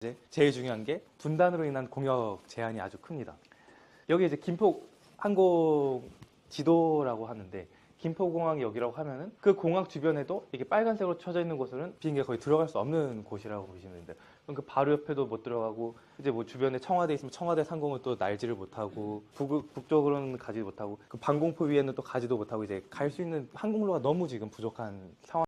이제 제일 중요한 게 분단으로 인한 공역 제한이 아주 큽니다. 여기 이제 김포 항공 지도라고 하는데 김포공항역이라고 하면은 그 공항 주변에도 이게 빨간색으로 쳐져 있는 곳은 비행기가 거의 들어갈 수 없는 곳이라고 보시면 됩니다. 그럼 그 바로 옆에도 못 들어가고 이제 뭐 주변에 청와대 있으면 청와대 상공은 또 날지를 못하고 북쪽으로는 가지 못하고 그 방공포 위에는 또 가지도 못하고 이제 갈 수 있는 항공로가 너무 지금 부족한 상황.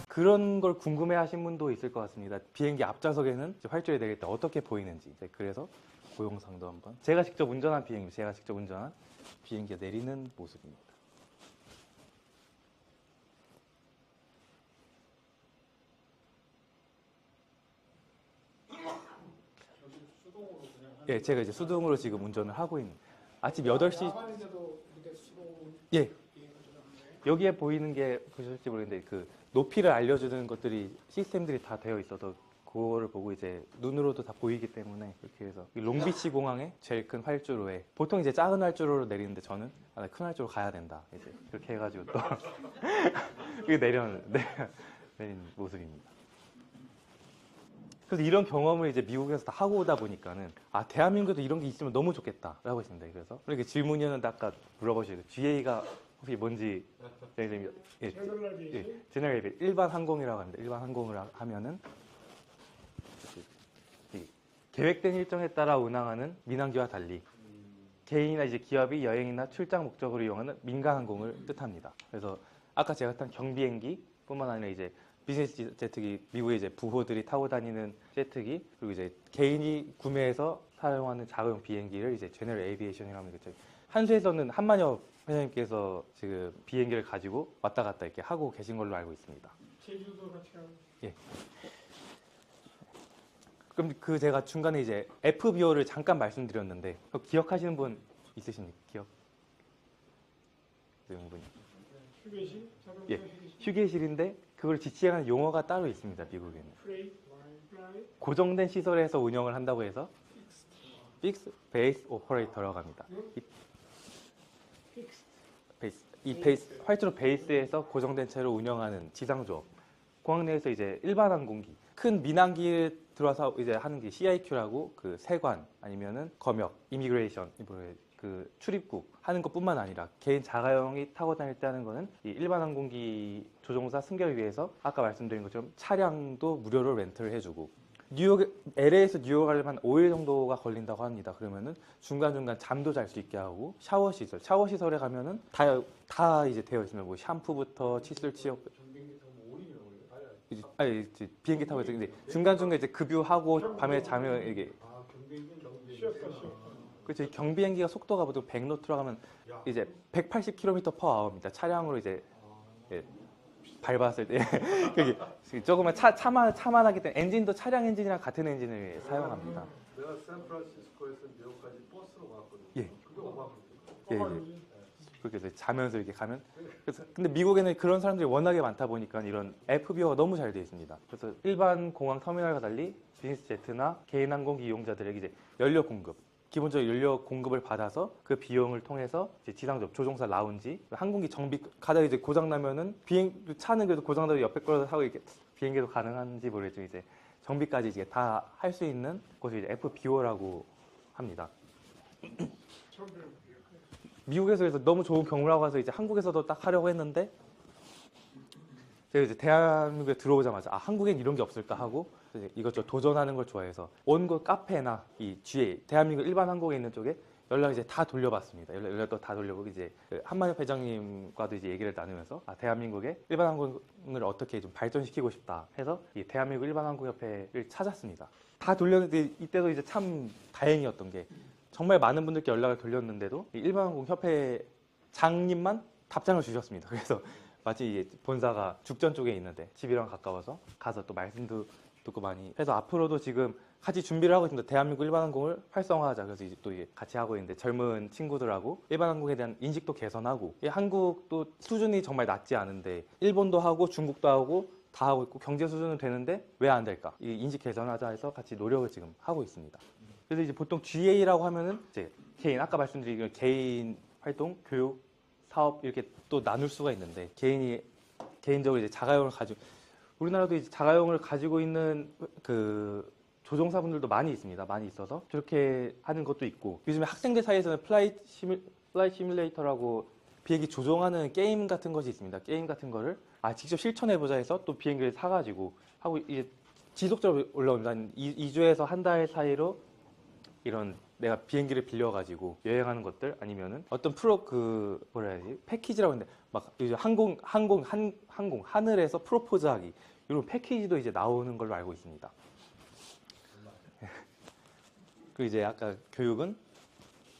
그런 걸 궁금해하신 분도 있을 것 같습니다. 비행기 앞좌석에는 활주로에 내릴 때 어떻게 보이는지. 그래서 그 영상도 한번 제가 직접 운전한 비행기, 제가 직접 운전한 비행기가 내리는 모습입니다. 예, 제가 이제 수동으로 지금 운전을 하고 있는. 아침 8시. 예. 여기에 보이는 게 보실지 모르겠는데 그 높이를 알려주는 것들이 시스템들이 다 되어 있어서 그거를 보고 이제 눈으로도 다 보이기 때문에 이렇게 해서 롱비치 공항의 제일 큰 활주로에 보통 이제 작은 활주로로 내리는데 저는 큰 활주로 가야 된다 이제 그렇게 해가지고 또 이게 내린 모습입니다. 그래서 이런 경험을 이제 미국에서 다 하고 오다 보니까는 아 대한민국에도 이런 게 있으면 너무 좋겠다라고 했습니다. 그래서 이렇게 질문이었는데 아까 물어보시고 GA가 혹시 뭔지 제너럴 에비에이션 일반 항공이라고 합니다. 일반 항공을 하면은 계획된 일정에 따라 운항하는 민항기와 달리 개인이나 이제 기업이 여행이나 출장 목적으로 이용하는 민간 항공을 뜻합니다. 그래서 아까 제가 탄 경비행기뿐만 아니라 이제 비즈니스 제트기, 미국의 이제 부호들이 타고 다니는 제트기, 그리고 이제 개인이 구매해서 사용하는 자가용 비행기를 이제 제너럴 에비에이션이라고 합니다. 한수에서는 한만엽 회장님께서 지금 비행기를 가지고 왔다 갔다 이렇게 하고 계신 걸로 알고 있습니다. 제주도 같이 가요. 예. 그럼 그 제가 중간에 이제 FBO를 잠깐 말씀드렸는데 기억하시는 분 있으십니까? 기억? 분이? 휴게실? 예. 휴게실인데 그걸 지칭하는 용어가 따로 있습니다. 미국에는. 고정된 시설에서 운영을 한다고 해서 Fixed Base Operator라고 합니다. 이 베이스, 활주로 베이스에서 고정된 채로 운영하는 지상조업. 공항 내에서 이제 일반 항공기, 큰 민항기에 들어와서 이제 하는 게 CIQ라고 그 세관 아니면은 검역, 이미그레이션, 그 출입국 하는 것뿐만 아니라 개인 자가용이 타고 다닐 때 하는 거는 이 일반 항공기 조종사 승객을 위해서 아까 말씀드린 것처럼 차량도 무료로 렌트를 해주고 LA에서 뉴욕 가려면 한 5일 정도가 걸린다고 합니다. 그러면은 중간중간 잠도 잘 수 있게 하고 샤워 시설에 가면은 다 이제 되어 있으면 뭐 샴푸부터 칫솔 치약 이제 비행기 타고 이제 중간중간 이제 급유하고 밤에 자면 이게 쉬었다. 그렇죠. 경비행기가 속도가 보통 100노트로 가면 이제 180km/h입니다. 차량으로 이제 예, 밟았을 때 그게 조금만 차만 하기 때문에 엔진도 차량 엔진이랑 같은 엔진을 사용합니다. 내가 샌프란시스코에서 미국까지 버스로 갔거든요. 예. 그게 5만 예. 그렇게 이제 자면서 이렇게 가면 그래서 근데 미국에는 그런 사람들이 워낙에 많다 보니까 이런 FBO가 너무 잘 되어 있습니다. 그래서 일반 공항 터미널과 달리 비즈니스 제트나 개인 항공기 이용자들에게 이제 연료 공급 기본적으로 연료 공급을 받아서 그 비용을 통해서 이제 지상적 조종사 라운지, 항공기 정비 가다가 이제 고장 나면은 차는 그래도 고장 나도 옆에 거라도 타고 이렇게 비행기도 가능한지 모르겠지만 이제 정비까지 이제 다 할 수 있는 곳이 이제 FBO라고 합니다. 처음 들어요. 미국에서 그래서 너무 좋은 경우라고 해서 이제 한국에서도 딱 하려고 했는데 제가 이제 대한민국에 들어오자마자 한국엔 이런 게 없을까 하고 이제 이것저것 도전하는 걸 좋아해서 온갖 카페나 이 GA 대한민국 일반 항공에 있는 쪽에 연락 이제 다 돌려봤습니다. 연락도 다 돌려보고 이제 그 한만엽 회장님과도 이제 얘기를 나누면서 대한민국의 일반 항공을 어떻게 좀 발전시키고 싶다 해서 이 대한민국 일반 항공협회를 찾았습니다. 다 돌렸는데 이때도 이제 참 다행이었던 게 정말 많은 분들께 연락을 돌렸는데도 이 일반 항공 협회 장님만 답장을 주셨습니다. 그래서 마치 이게 본사가 죽전 쪽에 있는데 집이랑 가까워서 가서 또 말씀도 듣고 많이 해서 앞으로도 지금 같이 준비를 하고 있습니다. 대한민국 일반항공을 활성화하자. 그래서 이제 또 이게 같이 하고 있는데 젊은 친구들하고 일반항공에 대한 인식도 개선하고 한국도 수준이 정말 낮지 않은데 일본도 하고 중국도 하고 다 하고 있고 경제 수준은 되는데 왜 안 될까? 이 인식 개선하자 해서 같이 노력을 지금 하고 있습니다. 그래서 이제 보통 GA라고 하면은 이제 개인 아까 말씀드린 개인 활동, 교육, 사업 이렇게 또 나눌 수가 있는데 개인적으로 이제 자가용을 가지고 우리나라도 이제 자가용을 가지고 있는 그 조종사분들도 많이 있습니다. 많이 있어서 저렇게 하는 것도 있고 요즘에 학생들 사이에서는 플라이트 시뮬레이터라고 비행기 조종하는 게임 같은 것이 있습니다. 게임 같은 거를 직접 실천해보자 해서 또 비행기를 사가지고 하고 이제 지속적으로 올라옵니다. 한 2주에서 한 달 사이로 이런 내가 비행기를 빌려가지고 여행하는 것들 아니면은 어떤 뭐라 해야지 패키지라고 했는데 막 요즘 항공 하늘에서 프로포즈하기 이런 패키지도 이제 나오는 걸로 알고 있습니다. 그리고 이제 아까 교육은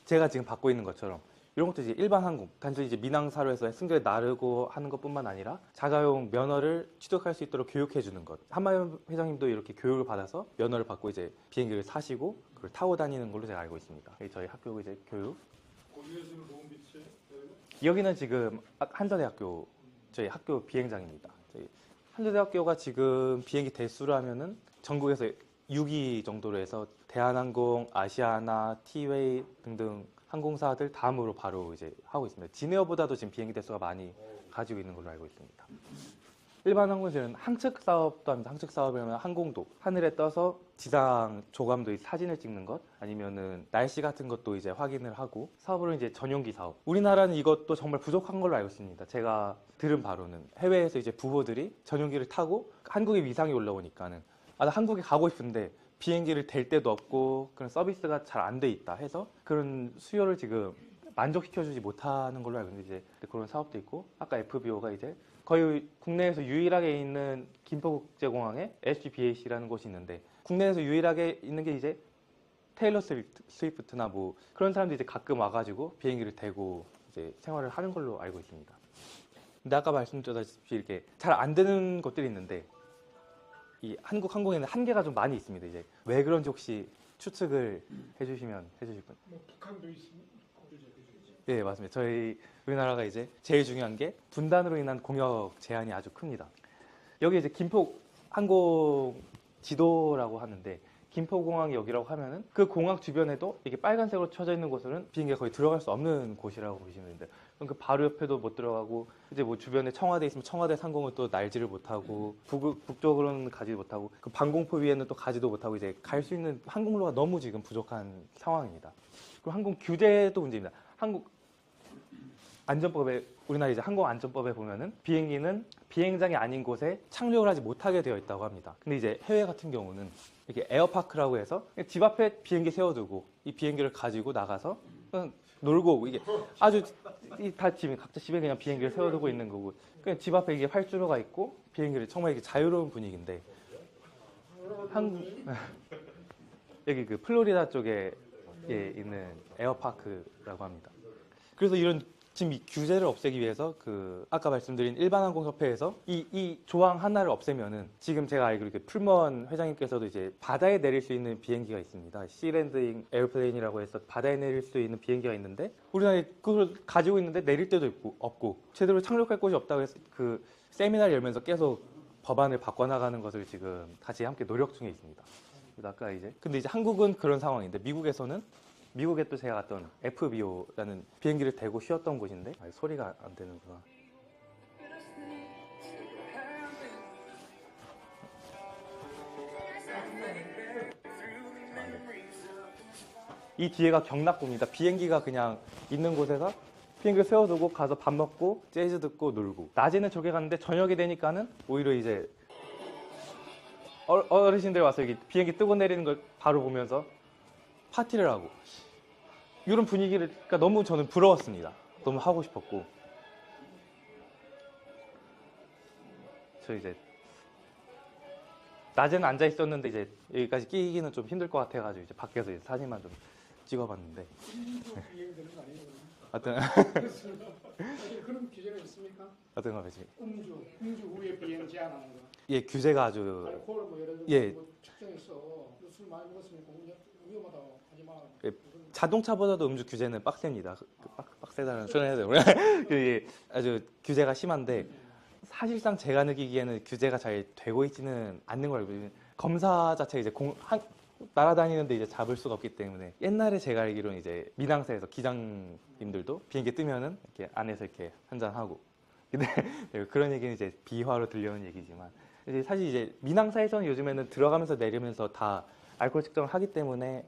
제가 지금 받고 있는 것처럼 이런 것도 이제 일반 항공 단순히 이제 민항사로에서 승객을 나르고 하는 것뿐만 아니라 자가용 면허를 취득할 수 있도록 교육해 주는 것. 한마연 회장님도 이렇게 교육을 받아서 면허를 받고 이제 비행기를 사시고 그걸 타고 다니는 걸로 제가 알고 있습니다. 저희 학교 이제 교육. 거기에서는 모험비치 여기는 지금 한전대학교 저희 학교 비행장입니다. 저희 한전대학교가 지금 비행기 대수로 하면은 전국에서 6위 정도로 해서 대한항공, 아시아나, 티웨이 등등 항공사들 다음으로 바로 이제 하고 있습니다. 진에어보다도 지금 비행기 대수가 많이 가지고 있는 걸로 알고 있습니다. 일반 항공사는 항측 사업도 합니다. 항측 사업이라면 항공도 하늘에 떠서 지상 조감도 사진을 찍는 것 아니면은 날씨 같은 것도 이제 확인을 하고 사업으로 이제 전용기 사업. 우리나라는 이것도 정말 부족한 걸로 알고 있습니다. 제가 들은 바로는 해외에서 이제 부호들이 전용기를 타고 한국에 위상이 올라오니까는 나 한국에 가고 싶은데 비행기를 댈 데도 없고 그런 서비스가 잘 안 돼 있다 해서 그런 수요를 지금 만족시켜주지 못하는 걸로 알고 있는데 이제 그런 사업도 있고 아까 FBO가 이제 거의 국내에서 유일하게 있는 김포국제공항에 SGBAC라는 곳이 있는데 국내에서 유일하게 있는 게 이제 테일러 스위프트나 뭐 그런 사람들이 이제 가끔 와가지고 비행기를 대고 이제 생활을 하는 걸로 알고 있습니다. 근데 아까 말씀드렸다시피 이렇게 잘 안 되는 것들이 있는데 이 한국 항공에는 한계가 좀 많이 있습니다. 이제 왜 그런지 혹시 추측을 해주시면 해주실 분? 뭐 북한도 있습니다. 네, 맞습니다. 저희 우리나라가 이제 제일 중요한 게 분단으로 인한 공역 제한이 아주 큽니다. 여기 이제 김포 항공 지도라고 하는데 김포공항역이라고 하면은 그 공항 주변에도 이게 빨간색으로 쳐져 있는 곳은 비행기가 거의 들어갈 수 없는 곳이라고 보시면 되는데 그럼 그 바로 옆에도 못 들어가고 이제 뭐 주변에 청와대 있으면 청와대 상공을 또 날지를 못하고 북쪽으로는 가지도 못하고 그 방공포 위에는 또 가지도 못하고 이제 갈 수 있는 항공로가 너무 지금 부족한 상황입니다. 그리고 항공 규제도 문제입니다. 한국 안전법에 우리나라 이제 항공안전법에 보면은 비행기는 비행장이 아닌 곳에 착륙을 하지 못하게 되어 있다고 합니다. 근데 이제 해외 같은 경우는 이렇게 에어파크라고 해서 집 앞에 비행기 세워두고 이 비행기를 가지고 나가서 그냥 놀고 이게 아주 다 집에 각자 집에 그냥 비행기를 세워두고 있는 거고 그냥 집 앞에 이게 활주로가 있고 비행기를 정말 이게 자유로운 분위기인데 한국 여기 그 플로리다 쪽에 있는 에어파크라고 합니다. 그래서 이런 지금 이 규제를 없애기 위해서 그 아까 말씀드린 일반항공협회에서 이 조항 하나를 없애면은 지금 제가 알기로 그 풀먼 회장님께서도 이제 바다에 내릴 수 있는 비행기가 있습니다. 시랜딩 에어플레인이라고 해서 바다에 내릴 수 있는 비행기가 있는데 우리나라에 그걸 가지고 있는데 내릴 데도 없고 제대로 착륙할 곳이 없다고 해서 그 세미나를 열면서 계속 법안을 바꿔나가는 것을 지금 같이 함께 노력 중에 있습니다. 그래서 아까 근데 이제 한국은 그런 상황인데 미국에 또 제가 갔던 FBO라는 비행기를 대고 쉬었던 곳인데 소리가 안 되는구나. 이 뒤에가 경납고입니다. 비행기가 그냥 있는 곳에서 비행기를 세워두고 가서 밥 먹고 재즈 듣고 놀고 낮에는 저기 갔는데 저녁이 되니까는 오히려 이제 어르신들 와서 여기 비행기 뜨고 내리는 걸 바로 보면서 파티를 하고 이런 분위기를 그러니까 너무 저는 부러웠습니다. 너무 하고 싶었고 저 이제 낮에는 앉아 있었는데 이제 여기까지 끼기는 좀 힘들 것 같아가지고 이제 밖에서 이제 사진만 좀 찍어봤는데 비행되는 거 아니에요? 어떤 그런 규제가 있습니까? 어떤 거지? 음주 후에 비행 제한하는 거. 예 규제가 아주 알코올 뭐 예를 들어 예. 뭐 측정해서 술 많이 먹었으면 위험하다고 하지 마. 예. 자동차보다도 음주 규제는 빡셉니다. 빡세다는 표현해야 돼요. 그게 아주 규제가 심한데 사실상 제가 느끼기에는 규제가 잘 되고 있지는 않는 걸 알고 있어요. 검사 자체 이제 날아다니는데 이제 잡을 수가 없기 때문에 옛날에 제가 알기로는 이제 민항사에서 기장님들도 비행기 뜨면은 이렇게 안에서 이렇게 한잔 하고 근데 그런 얘기는 이제 비화로 들려오는 얘기지만 이제 사실 이제 민항사에서는 요즘에는 들어가면서 내리면서 다 알코올 측정을 하기 때문에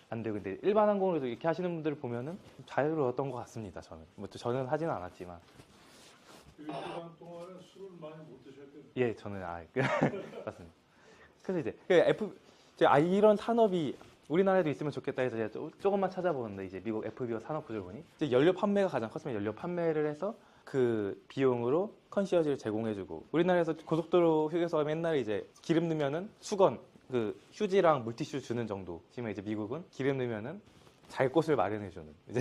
안 되고 근데 일반 항공으로도 이렇게 하시는 분들을 보면은 좀 자유로웠던 것 같습니다. 저는 뭐 또 저는 하지는 않았지만 그 기간 동안에 술을 많이 못 드셨겠네요. 예 저는 맞습니다. 그래서 이제 이런 산업이 우리나라에도 있으면 좋겠다 해서 제가 조금만 찾아보는데 이제 미국 FBO 산업 구조를 보니 이제 연료 판매가 가장 컸으면 연료 판매를 해서 그 비용으로 컨시어지를 제공해주고 우리나라에서 고속도로 휴게소 맨날 이제 기름 넣으면은 수건 그 휴지랑 물티슈 주는 정도. 지금 이제 미국은 기름 넣으면은 잘 곳을 마련해주는 이제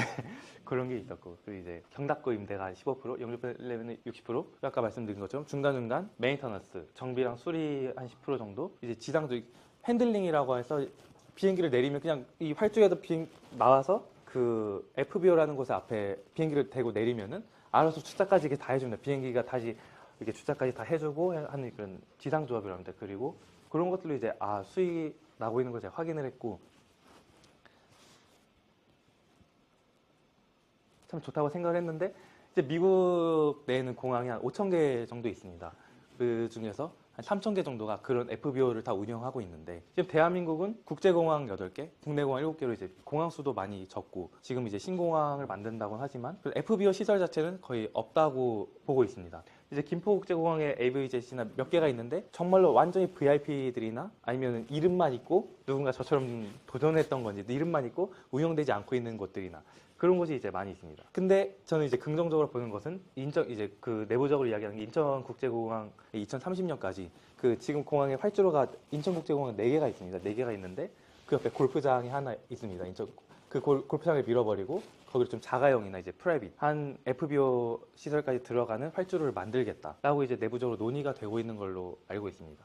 그런 게 있었고 그리고 이제 경납고 임대가 15%, 영주 플랜은 60%. 아까 말씀드린 것처럼 중간중간 메인터넌스 정비랑 수리 한 10% 정도. 이제 지상도 핸들링이라고 해서 비행기를 내리면 그냥 이 활주로에서 나와서 그 FBO라는 곳에 앞에 비행기를 대고 내리면은 알아서 주차까지 이렇게 다 해줍니다. 비행기가 다시 이렇게 주차까지 다 해주고 하는 그런 지상 조합이랍니다. 그리고 그런 것들로 이제 수익이 나고 있는 걸 제가 확인을 했고 참 좋다고 생각을 했는데 이제 미국 내에는 공항이 한 5,000개 정도 있습니다. 그 중에서 한 3,000개 정도가 그런 FBO를 다 운영하고 있는데 지금 대한민국은 국제공항 8개, 국내공항 7개로 이제 공항 수도 많이 적고 지금 이제 신공항을 만든다고는 하지만 FBO 시설 자체는 거의 없다고 보고 있습니다. 이제 김포국제공항에 AVJT나 몇 개가 있는데 정말로 완전히 VIP들이나 아니면 이름만 있고 누군가 저처럼 도전했던 건지 이름만 있고 운영되지 않고 있는 곳들이나 그런 곳이 이제 많이 있습니다. 근데 저는 이제 긍정적으로 보는 것은 이제 그 내부적으로 이야기하는 게 인천국제공항 2030년까지 그 지금 공항의 활주로가 인천국제공항 4개가 있습니다. 4개가 있는데 그 옆에 골프장이 하나 있습니다. 그 골프장을 밀어버리고 거기를 좀 자가용이나 이제 프라이빗 한 FBO 시설까지 들어가는 활주로를 만들겠다라고 이제 내부적으로 논의가 되고 있는 걸로 알고 있습니다.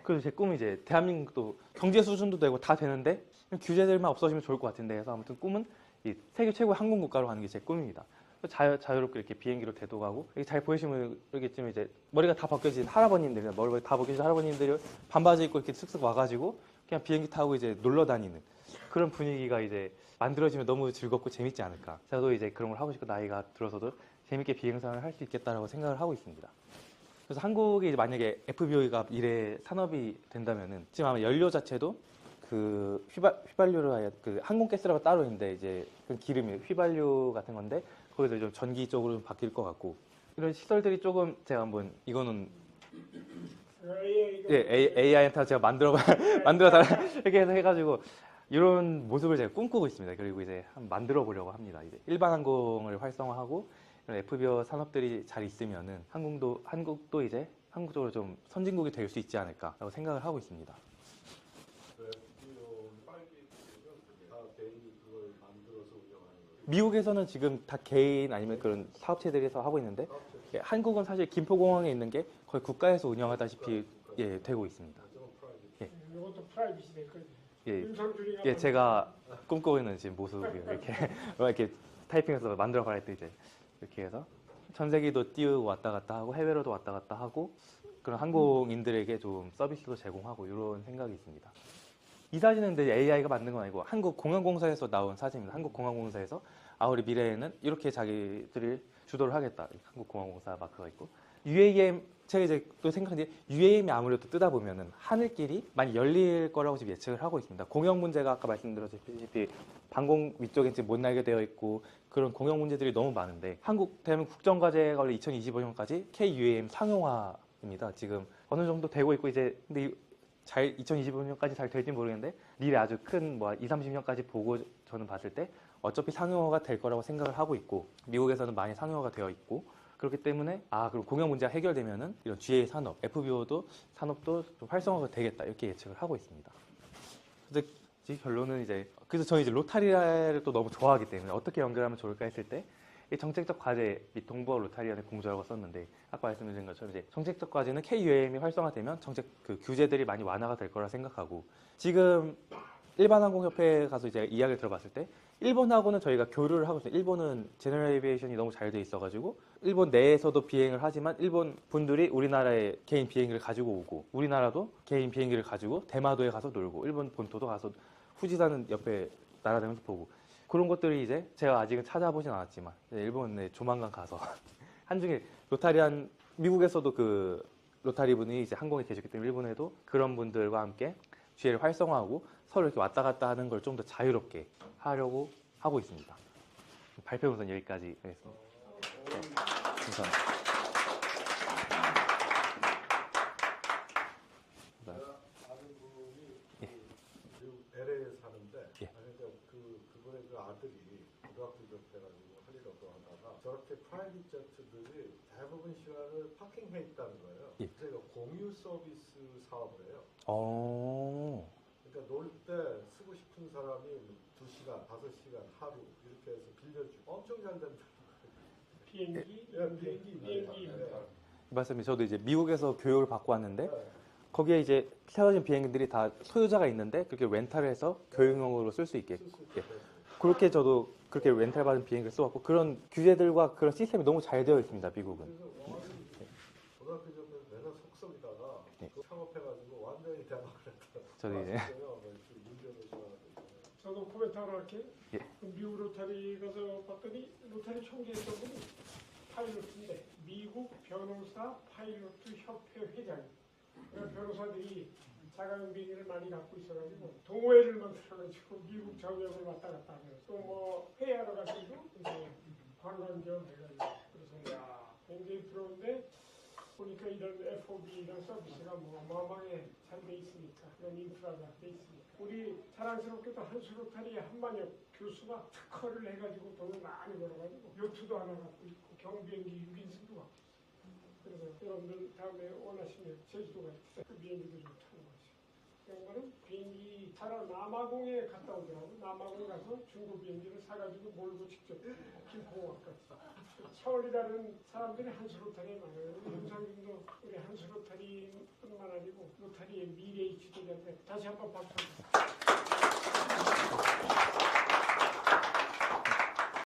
그래서 제 꿈은 이제 대한민국도 경제 수준도 되고 다 되는데 규제들만 없어지면 좋을 것 같은데 해서 아무튼 꿈은 이 세계 최고의 항공 국가로 가는 게 제 꿈입니다. 자유롭게 이렇게 비행기로 대도가고 이렇게 잘 보이시면 여기쯤 이제 머리가 다 벗겨진 할아버님들이나 머리가 다 벗겨진 할아버님들이 반바지 입고 이렇게 쓱쓱 와가지고 그냥 비행기 타고 이제 놀러 다니는 그런 분위기가 이제 만들어지면 너무 즐겁고 재밌지 않을까. 저도 이제 그런 걸 하고 싶고 나이가 들어서도 재밌게 비행사를 할 수 있겠다라고 생각을 하고 있습니다. 그래서 한국이 이제 만약에 FBO가 미래 산업이 된다면은 지금 아마 연료 자체도 그 휘발유로 하여 그 항공가스라고 따로 있는데 이제 그 기름이 휘발유 같은 건데 거기서 좀 전기 쪽으로 바뀔 것 같고 이런 시설들이 조금 제가 한번 이거는 AI한테 제가 만들어서 이렇게 해서 해가지고 이런 모습을 제가 꿈꾸고 있습니다. 그리고 이제 한번 만들어 보려고 합니다. 이제 일반 항공을 활성화하고 이런 FBO 산업들이 잘 있으면은 한국도 이제 한국적으로 좀 선진국이 될 수 있지 않을까라고 생각을 하고 있습니다. 그 FBO 파일럿들은 다 개인이 그걸 만들어서 운영하는 거예요. 미국에서는 지금 다 개인 아니면 그런 사업체들에서 하고 있는데 예, 한국은 사실 김포공항에 있는 게 거의 국가에서 운영하다시피 예, 되고 있습니다. 이것도 프라이빗이 될 거지. 예, 윤상준이가 예, 제가 꿈꾸고 있는 지금 모습이요. 이렇게 타이핑해서 만들어 봐야 때 이제 이렇게 해서 전세기도 띄우고 왔다 갔다 하고 해외로도 왔다 갔다 하고 그런 항공인들에게 좀 서비스도 제공하고 이런 생각이 있습니다. 이 사진은 근데 AI가 만든 건 아니고 한국공항공사에서 나온 사진입니다. 한국공항공사에서 우리 미래에는 이렇게 자기들이 주도를 하겠다. 한국공항공사 마크가 있고 UAM 제가 이제 또 생각하는데 UAM이 아무래도 뜨다 보면은 하늘길이 많이 열릴 거라고 지금 예측을 하고 있습니다. 공영 문제가 아까 말씀드렸다시피 방공 위쪽에 지금 못 날게 되어 있고 그런 공영 문제들이 너무 많은데 대한민국 국정과제가 원래 2025년까지 KUAM 상용화입니다. 지금 어느 정도 되고 있고 이제 근데 2025년까지 잘 될지 모르겠는데 미래 아주 큰 뭐 20, 30년까지 보고 저는 봤을 때 어차피 상용화가 될 거라고 생각을 하고 있고 미국에서는 많이 상용화가 되어 있고 그렇기 때문에 그럼 공영 문제가 해결되면은 이런 GA 산업, FBO도 산업도 좀 활성화가 되겠다 이렇게 예측을 하고 있습니다. 근데 결론은 그래서 저는 이제 로타리를 또 너무 좋아하기 때문에 어떻게 연결하면 좋을까 했을 때 이 정책적 과제 및 동북아 로타리안의 공조라고 썼는데 아까 말씀드린 것처럼 이제 정책적 과제는 KUAM이 활성화되면 정책 그 규제들이 많이 완화가 될 거라 생각하고 지금 일반항공협회에 가서 이제 이야기를 들어봤을 때 일본하고는 저희가 교류를 하고 있어요. 일본은 제너럴 에비에이션이 너무 잘 돼 있어가지고 일본 내에서도 비행을 하지만 일본 분들이 우리나라에 개인 비행기를 가지고 오고 우리나라도 개인 비행기를 가지고 대마도에 가서 놀고 일본 본토도 가서 후지산은 옆에 날아다니면서 보고 그런 것들이 이제 제가 아직은 찾아보진 않았지만 일본에 조만간 가서 한중에 로타리안 미국에서도 그 로타리 분이 이제 항공에 계셨기 때문에 일본에도 그런 분들과 함께 GA를 활성화하고 서로 이렇게 왔다 갔다 하는 걸 좀 더 자유롭게 하려고 하고 있습니다. 발표 우선 여기까지 하겠습니다. 네, 감사합니다. 아는 분이 예. 미국 LA에 사는데 예. 그러니까 그분의 그 아들이 고등학교 졸업해가지고 할 일 없고 하다가 저렇게 프라이빗 제트들이 대부분 시간을 파킹해 있다는 거예요. 예. 제가 공유 서비스 사업을 해요. 그러니까 놀 때 쓰고 싶은 사람이 2시간, 5시간, 하루 이렇게 해서 빌려주고 엄청 잘 된다. 비행기, 비행기. 말씀이 저도 이제 미국에서 교육을 받고 왔는데 네. 거기에 이제 세워진 비행기들이 다 소유자가 있는데 그렇게 렌탈을 해서 교육용으로 쓸 수 있게 예. 그렇게 저도 그렇게 렌탈 받은 비행기를 써왔고 그런 규제들과 그런 시스템이 너무 잘 되어 있습니다. 미국은. 고등학교 졸업해서 맨날 속썩이다가 네. 창업해가지고 완전히 대박을 했다. 저도 이제 저도 코멘트 하나 할게. 예. 미국 로타리 가서 봤더니 로타리 총재였던 분이 파일럿인데 미국 변호사 파일럿 협회 회장이. 그러니까 변호사들이 자가용 비행기를 많이 갖고 있어가지고 동호회를 만들어가지고 미국 전역을 왔다 갔다 하면 또 뭐 회의하러 가서도 이제 관광 겸 해가지고 그래서 야 굉장히 부러운데 보니까 이런 FOB랑 서비스가 뭐 어마어마하게 잘 돼 있으니까 그런 인프라가 돼 있으니까 우리 자랑스럽게도 한수로타리 한만혁 교수가 특허를 해가지고 돈을 많이 벌어가지고 요트도 하나 갖고 있고 경비행기 6인승도 갖고 있어. 그래서 여러분들 다음에 원하시면 제주도 갈 때 그 비행기도 좀 타는 거죠. 그 양반은 비행기 타러 남아공에 갔다 오더라고. 남아공 가서 중고 비행기를 사가지고 몰고 직접 김포공항까지. 서울이라는 사람들이 한수로타리에 많아요. 윤상균도 우리 한수로타리뿐만 아니고 로타리의 미래의 지도자인데 다시 한번 박수.